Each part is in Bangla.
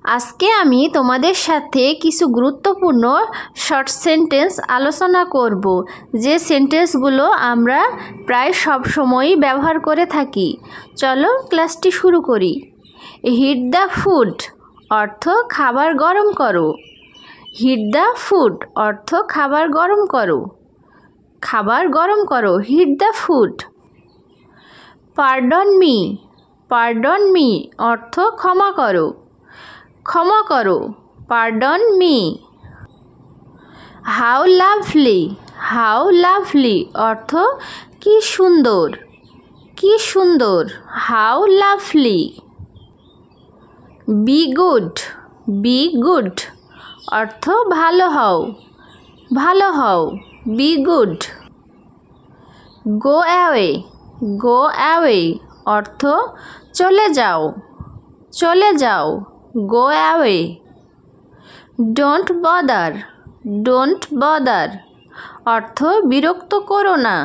আজকে আমি তোমাদের সাথে কিছু গুরুত্বপূর্ণ শর্ট সেন্টেন্স আলোচনা করব, যে সেন্টেন্সগুলো আমরা প্রায় সব সময়ই ব্যবহার করে থাকি। চলো ক্লাসটি শুরু করি। হিট দ্য ফুড অর্থ খাবার গরম করো। হিট দ্য ফুড অর্থ খাবার গরম করো। খাবার গরম করো, heat the food. Pardon me অর্থ ক্ষমা করো। ক্ষমা করো, পার্ডন মি। হাউ লাভলি অর্থ কি সুন্দর। কি সুন্দর, হাউ লাভলি। বি গুড অর্থ ভালো হও। ভালো হও, বি গুড। গো অ্যাওয়ে অর্থ চলে যাও। চলে যাও, গো অ্যাওয়ে। ডোন্ট বদার অর্থ বিরক্ত করো না।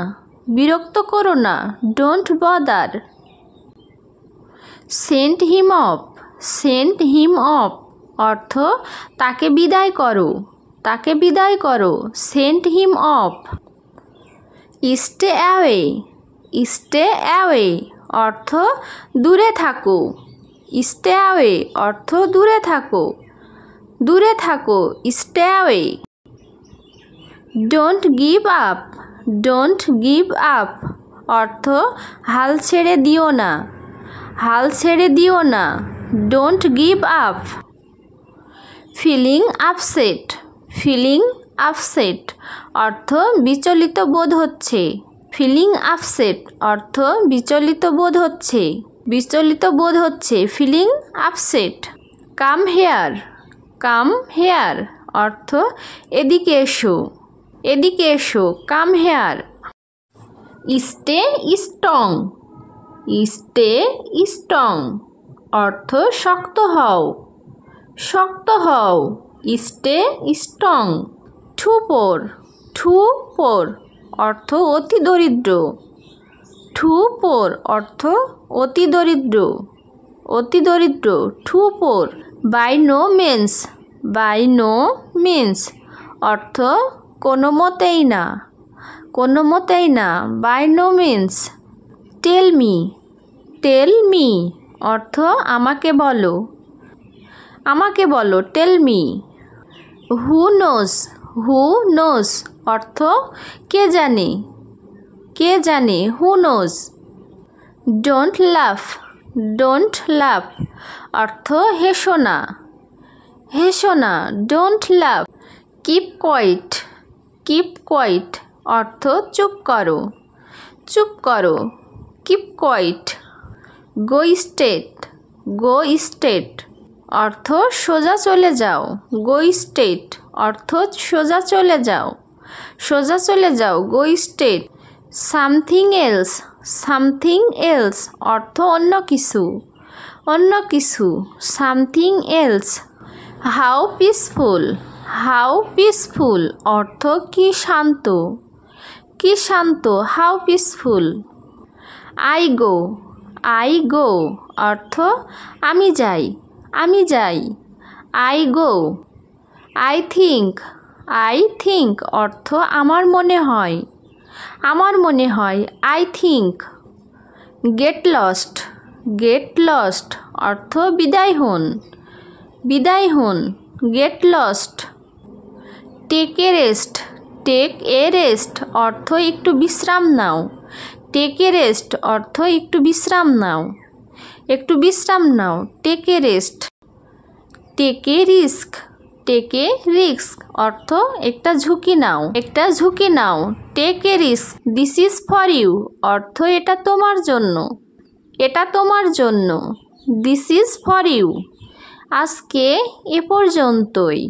বিরক্ত করো না, don't bother. Send him of অর্থ তাকে বিদায় করো। তাকে বিদায় করো, send him of. Stay away অর্থ দূরে থাকো। স্টে অ্যাওয়ে অর্থ দূরে থাকো। দূরে থাকো, stay away. Don't give up অর্থ হাল ছেড়ে দিও না। হাল ছেড়ে দিও না, don't give up. Feeling upset অর্থ বিচলিত বোধ হচ্ছে। ফিলিং আপসেট অর্থ বিচলিত বোধ হচ্ছে। বিচলিত বোধ হচ্ছে, ফিলিং আপসেট। কাম হেয়ার অর্থ এদিকে এসো। এদিকে এসো, কাম হেয়ার। স্টে স্ট্রং অর্থ শক্ত হও। শক্ত হও, স্টে স্ট্রং। টু পোর অর্থ অতি দরিদ্র। টু পোর অর্থ অতি দরিদ্র। অতি দরিদ্র, too poor. By no means অর্থ কোনো মতেই না। কোনো মতেই না, by no means. Tell me অর্থ আমাকে বলো। আমাকে বলো, টেল মি। হু নোজ অর্থ কে জানে। কে জানে, হু নোজ। ডোন্ট লাভ অর্থ হেসো না। হেসো না, ডোন্ট লাভ। কিপ কোয়াইট অর্থ চুপ করো। চুপ করো, কিপ কোয়াইট। গো স্ট্রেট অর্থ সোজা চলে যাও। গো স্ট্রেট অর্থ সোজা চলে যাও। সোজা চলে যাও, গো স্ট্রেট। সামথিং এলস অর্থ অন্য কিছু। অন্য কিছু, সামথিং এলস। হাউ পিসফুল অর্থ কি শান্ত। কি শান্ত, হাউ পিসফুল। আই গো অর্থ আমি যাই। আমি যাই, আই গো। আই থিঙ্ক অর্থ আমার মনে হয়। আমার মনে হয়, আই থিঙ্ক। গেট লস্ট অর্থ বিদায় হন। বিদায় হন, get lost. Take a rest অর্থ একটু বিশ্রাম নাও। টেক এ রেস্ট অর্থ একটু বিশ্রাম নাও। একটু বিশ্রাম নাও, take a rest. Take a risk অর্থ একটা ঝুঁকি নাও। একটা ঝুঁকি নাও, take a risk. This is for you অর্থ এটা তোমার জন্য। এটা তোমার জন্য, দিস ইজ ফর ইউ। আজকে এ পর্যন্তই।